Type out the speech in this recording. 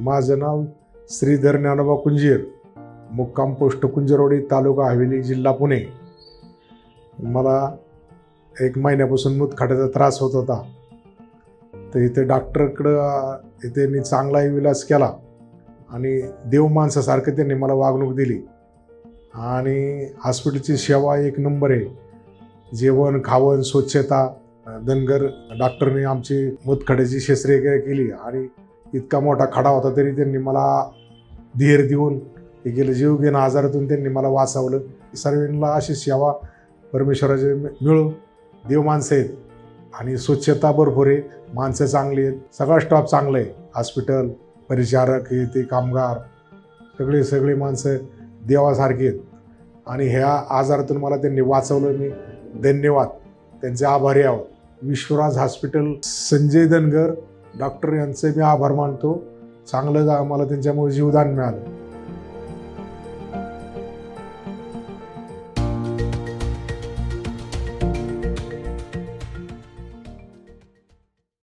माझं नाव श्रीधर ज्ञानोबा कुंजीर, मुक्काम पोस्ट कुंजरवाडी, तालुका हवेली, जिल्हा पुणे। मला एक महिन्यापासून मूतखड्याचा त्रास होत होता। तर इथे डॉक्टरकडं त्यांनी चांगला इलाज केला आणि देव माणसासारखं त्यांनी मला वागणूक दिली आणि हॉस्पिटलची सेवा एक नंबर आहे। जेवण खावण स्वच्छता, धनगर डॉक्टरने आमची मूतखड्याची शस्त्रक्रिया केली आणि इतका मोठा खडा होता तरी त्यांनी मला धीर देऊन हे केलं। जीवघेण्या आजारातून त्यांनी मला वाचवलं। सर्वांना अशी सेवा परमेश्वराचे मिळो। देव माणसं आहेत आणि स्वच्छता भरपूर आहे, माणसं चांगली आहेत, सगळा स्टाफ चांगला आहे। हॉस्पिटल परिचारक हे ते कामगार सगळे माणसं देवासारखे आहेत आणि ह्या आजारातून मला त्यांनी वाचवलं। मी धन्यवाद त्यांचे आभारी आहोत। विश्वराज हॉस्पिटल संजय धनगर डॉक्टर यांचे मी आभार मानतो। चांगलं मला त्यांच्यामुळे जीवदान मिळालं।